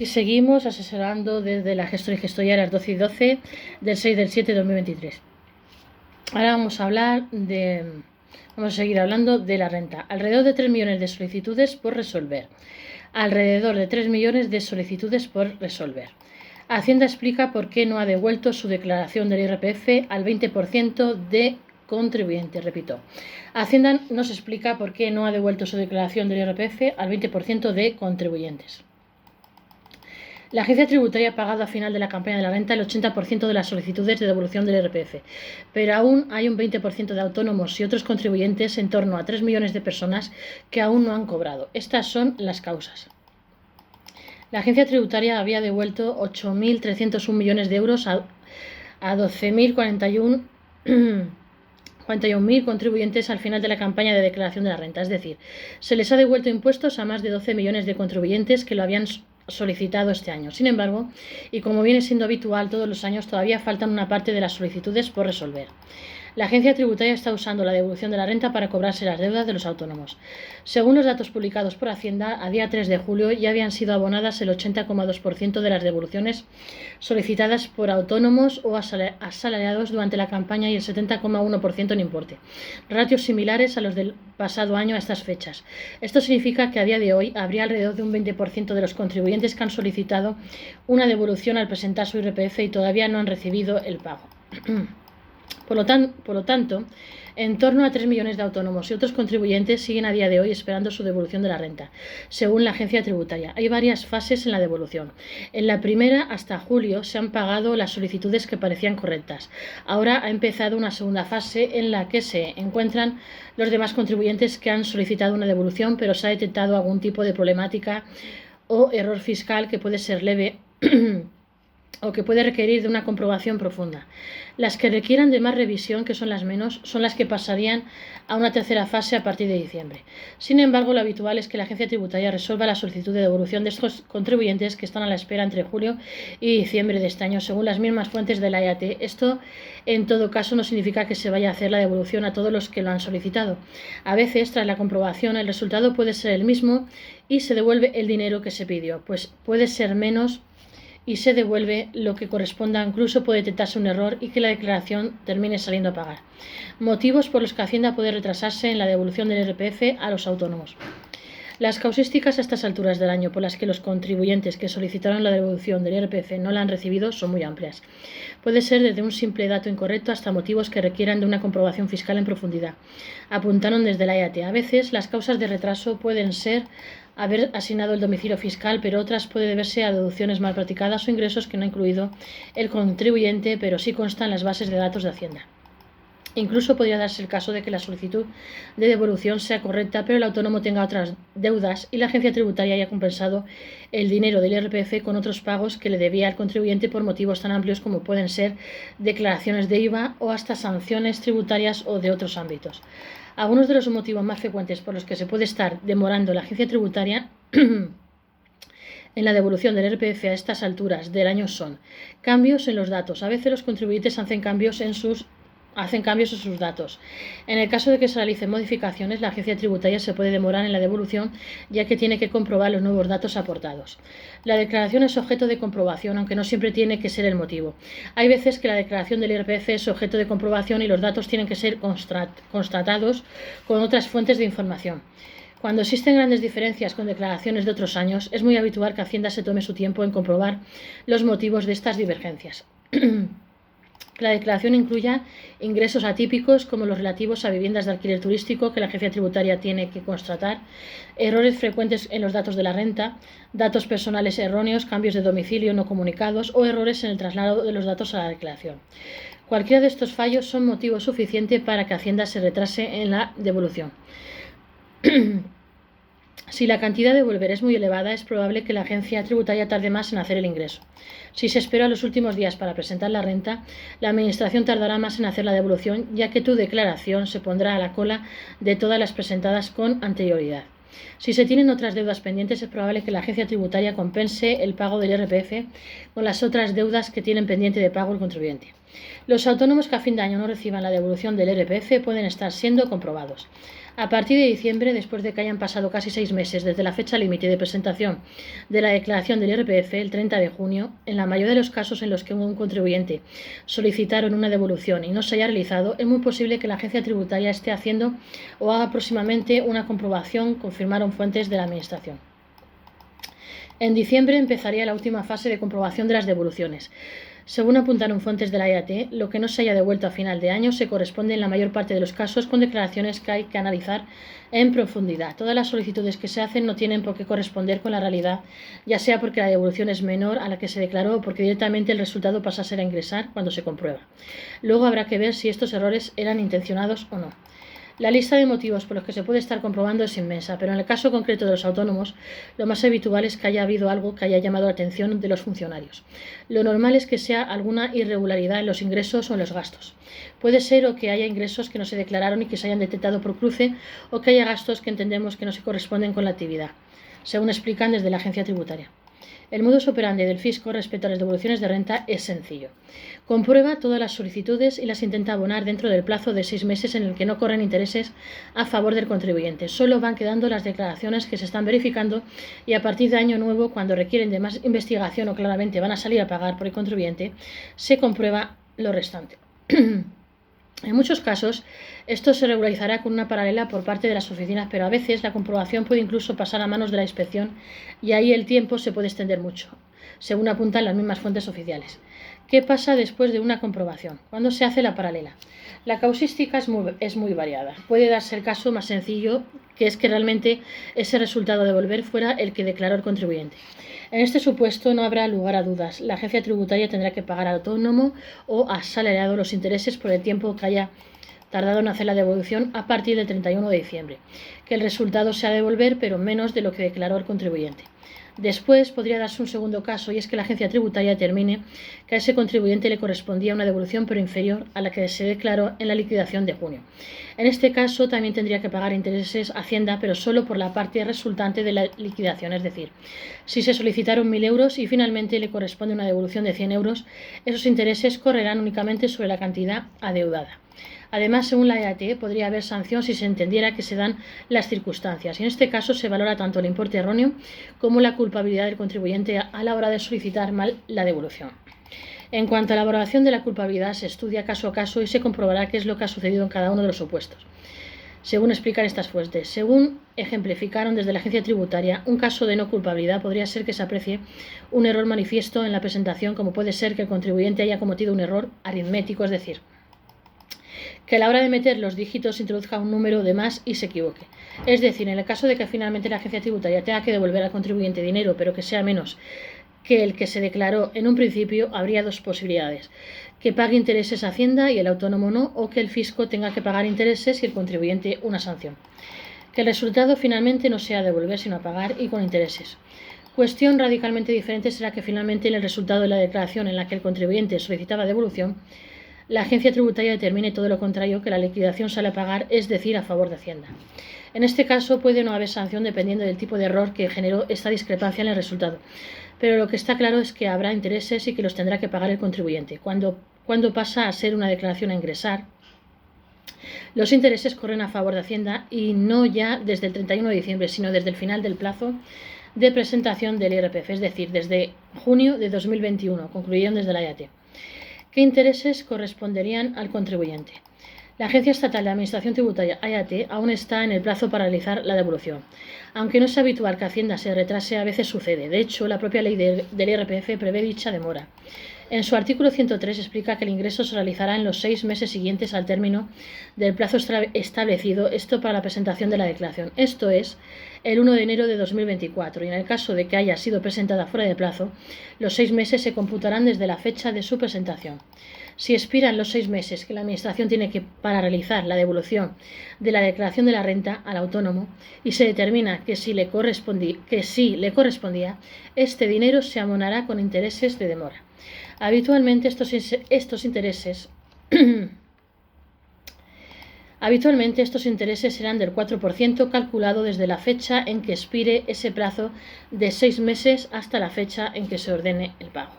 Y seguimos asesorando desde la gestora y gestoría a las 12 y 12 del 6 del 7 de 2023. Ahora vamos a seguir hablando de la renta. Alrededor de 3 millones de solicitudes por resolver. Alrededor de 3 millones de solicitudes por resolver. Hacienda explica por qué no ha devuelto su declaración del IRPF al 20% de contribuyentes. Repito, Hacienda nos explica por qué no ha devuelto su declaración del IRPF al 20% de contribuyentes. La agencia tributaria ha pagado a final de la campaña de la renta el 80% de las solicitudes de devolución del IRPF, pero aún hay un 20% de autónomos y otros contribuyentes, en torno a 3 millones de personas, que aún no han cobrado. Estas son las causas. La agencia tributaria había devuelto 8.301 millones de euros a 12.041.000 contribuyentes al final de la campaña de declaración de la renta. Es decir, se les ha devuelto impuestos a más de 12 millones de contribuyentes que lo habían solicitado este año. Sin embargo, y como viene siendo habitual todos los años, todavía faltan una parte de las solicitudes por resolver. La agencia tributaria está usando la devolución de la renta para cobrarse las deudas de los autónomos. Según los datos publicados por Hacienda, a día 3 de julio ya habían sido abonadas el 80,2% de las devoluciones solicitadas por autónomos o asalariados durante la campaña y el 70,1% en importe, ratios similares a los del pasado año a estas fechas. Esto significa que a día de hoy habría alrededor de un 20% de los contribuyentes que han solicitado una devolución al presentar su IRPF y todavía no han recibido el pago. Por lo tanto, en torno a 3 millones de autónomos y otros contribuyentes siguen a día de hoy esperando su devolución de la renta, según la agencia tributaria. Hay varias fases en la devolución. En la primera, hasta julio, se han pagado las solicitudes que parecían correctas. Ahora ha empezado una segunda fase en la que se encuentran los demás contribuyentes que han solicitado una devolución, pero se ha detectado algún tipo de problemática o error fiscal que puede ser leve o que puede requerir de una comprobación profunda. Las que requieran de más revisión, que son las menos, son las que pasarían a una tercera fase a partir de diciembre. Sin embargo, lo habitual es que la agencia tributaria resuelva la solicitud de devolución de estos contribuyentes que están a la espera entre julio y diciembre de este año, según las mismas fuentes de la IAT. Esto, en todo caso, no significa que se vaya a hacer la devolución a todos los que lo han solicitado. A veces, tras la comprobación, el resultado puede ser el mismo y se devuelve el dinero que se pidió, pues puede ser menos y se devuelve lo que corresponda. Incluso puede detectarse un error y que la declaración termine saliendo a pagar. Motivos por los que Hacienda puede retrasarse en la devolución del IRPF a los autónomos. Las causísticas a estas alturas del año por las que los contribuyentes que solicitaron la devolución del IRPF no la han recibido son muy amplias. Puede ser desde un simple dato incorrecto hasta motivos que requieran de una comprobación fiscal en profundidad. Apuntaron desde la IAT. A veces las causas de retraso pueden ser haber asignado el domicilio fiscal, pero otras puede deberse a deducciones mal practicadas o ingresos que no ha incluido el contribuyente, pero sí constan en las bases de datos de Hacienda. Incluso podría darse el caso de que la solicitud de devolución sea correcta, pero el autónomo tenga otras deudas y la agencia tributaria haya compensado el dinero del IRPF con otros pagos que le debía al contribuyente por motivos tan amplios como pueden ser declaraciones de IVA o hasta sanciones tributarias o de otros ámbitos. Algunos de los motivos más frecuentes por los que se puede estar demorando la agencia tributaria en la devolución del IRPF a estas alturas del año son cambios en los datos. A veces los contribuyentes hacen cambios en sus datos. En el caso de que se realicen modificaciones, la agencia tributaria se puede demorar en la devolución, ya que tiene que comprobar los nuevos datos aportados. La declaración es objeto de comprobación, aunque no siempre tiene que ser el motivo. Hay veces que la declaración del IRPF es objeto de comprobación y los datos tienen que ser constatados con otras fuentes de información. Cuando existen grandes diferencias con declaraciones de otros años, es muy habitual que Hacienda se tome su tiempo en comprobar los motivos de estas divergencias. La declaración incluya ingresos atípicos como los relativos a viviendas de alquiler turístico que la agencia tributaria tiene que constatar, errores frecuentes en los datos de la renta, datos personales erróneos, cambios de domicilio no comunicados o errores en el traslado de los datos a la declaración. Cualquiera de estos fallos son motivo suficiente para que Hacienda se retrase en la devolución. Si la cantidad de devolver es muy elevada, es probable que la agencia tributaria tarde más en hacer el ingreso. Si se espera los últimos días para presentar la renta, la Administración tardará más en hacer la devolución, ya que tu declaración se pondrá a la cola de todas las presentadas con anterioridad. Si se tienen otras deudas pendientes, es probable que la agencia tributaria compense el pago del IRPF con las otras deudas que tienen pendiente de pago el contribuyente. Los autónomos que a fin de año no reciban la devolución del IRPF pueden estar siendo comprobados. A partir de diciembre, después de que hayan pasado casi 6 meses desde la fecha límite de presentación de la declaración del IRPF, el 30 de junio, en la mayoría de los casos en los que un contribuyente solicitaron una devolución y no se haya realizado, es muy posible que la agencia tributaria esté haciendo o haga próximamente una comprobación, confirmaron fuentes de la Administración. En diciembre empezaría la última fase de comprobación de las devoluciones. Según apuntaron fuentes de la IAT, lo que no se haya devuelto a final de año se corresponde en la mayor parte de los casos con declaraciones que hay que analizar en profundidad. Todas las solicitudes que se hacen no tienen por qué corresponder con la realidad, ya sea porque la devolución es menor a la que se declaró o porque directamente el resultado pasa a ser a ingresar cuando se comprueba. Luego habrá que ver si estos errores eran intencionados o no. La lista de motivos por los que se puede estar comprobando es inmensa, pero en el caso concreto de los autónomos, lo más habitual es que haya habido algo que haya llamado la atención de los funcionarios. Lo normal es que sea alguna irregularidad en los ingresos o en los gastos. Puede ser o que haya ingresos que no se declararon y que se hayan detectado por cruce, o que haya gastos que entendemos que no se corresponden con la actividad, según explican desde la agencia tributaria. El modus operandi del fisco respecto a las devoluciones de renta es sencillo. Comprueba todas las solicitudes y las intenta abonar dentro del plazo de 6 meses en el que no corren intereses a favor del contribuyente. Solo van quedando las declaraciones que se están verificando y a partir de año nuevo, cuando requieren de más investigación o claramente van a salir a pagar por el contribuyente, se comprueba lo restante. En muchos casos, esto se regularizará con una paralela por parte de las oficinas, pero a veces la comprobación puede incluso pasar a manos de la inspección y ahí el tiempo se puede extender mucho, según apuntan las mismas fuentes oficiales. ¿Qué pasa después de una comprobación? ¿Cuándo se hace la paralela? La causística es muy variada. Puede darse el caso más sencillo, que es que realmente ese resultado a devolver fuera el que declaró el contribuyente. En este supuesto no habrá lugar a dudas. La agencia tributaria tendrá que pagar al autónomo o asalariado los intereses por el tiempo que haya tardado en hacer la devolución a partir del 31 de diciembre, que el resultado sea devolver, pero menos de lo que declaró el contribuyente. Después podría darse un segundo caso, y es que la agencia tributaria determine que a ese contribuyente le correspondía una devolución pero inferior a la que se declaró en la liquidación de junio. En este caso también tendría que pagar intereses a Hacienda, pero solo por la parte resultante de la liquidación, es decir, si se solicitaron 1.000 euros y finalmente le corresponde una devolución de 100 euros, esos intereses correrán únicamente sobre la cantidad adeudada. Además, según la IAT, podría haber sanción si se entendiera que se dan las circunstancias. Y en este caso se valora tanto el importe erróneo como la culpabilidad del contribuyente a la hora de solicitar mal la devolución. En cuanto a la valoración de la culpabilidad, se estudia caso a caso y se comprobará qué es lo que ha sucedido en cada uno de los supuestos, según explican estas fuentes. Según ejemplificaron desde la agencia tributaria, un caso de no culpabilidad podría ser que se aprecie un error manifiesto en la presentación, como puede ser que el contribuyente haya cometido un error aritmético, es decir, que a la hora de meter los dígitos introduzca un número de más y se equivoque. Es decir, en el caso de que finalmente la agencia tributaria tenga que devolver al contribuyente dinero, pero que sea menos que el que se declaró en un principio, habría dos posibilidades: que pague intereses a Hacienda y el autónomo no, o que el fisco tenga que pagar intereses y el contribuyente una sanción. Que el resultado finalmente no sea devolver, sino a pagar y con intereses. Cuestión radicalmente diferente será que finalmente en el resultado de la declaración en la que el contribuyente solicitaba devolución, la agencia tributaria determine todo lo contrario, que la liquidación sale a pagar, es decir, a favor de Hacienda. En este caso puede no haber sanción dependiendo del tipo de error que generó esta discrepancia en el resultado, pero lo que está claro es que habrá intereses y que los tendrá que pagar el contribuyente. Cuando pasa a ser una declaración a ingresar, los intereses corren a favor de Hacienda y no ya desde el 31 de diciembre, sino desde el final del plazo de presentación del IRPF, es decir, desde junio de 2021, concluyeron desde la IAT. ¿Qué intereses corresponderían al contribuyente? La Agencia Estatal de Administración Tributaria, IAT, aún está en el plazo para realizar la devolución. Aunque no es habitual que Hacienda se retrase, a veces sucede. De hecho, la propia ley del IRPF prevé dicha demora. En su artículo 103 explica que el ingreso se realizará en los 6 meses siguientes al término del plazo establecido, esto para la presentación de la declaración. Esto es el 1 de enero de 2024, y en el caso de que haya sido presentada fuera de plazo, los 6 meses se computarán desde la fecha de su presentación. Si expiran los 6 meses que la Administración tiene para realizar la devolución de la declaración de la renta al autónomo y se determina que sí le correspondía, este dinero se abonará con intereses de demora. Habitualmente estos intereses serán del 4% calculado desde la fecha en que expire ese plazo de 6 meses hasta la fecha en que se ordene el pago.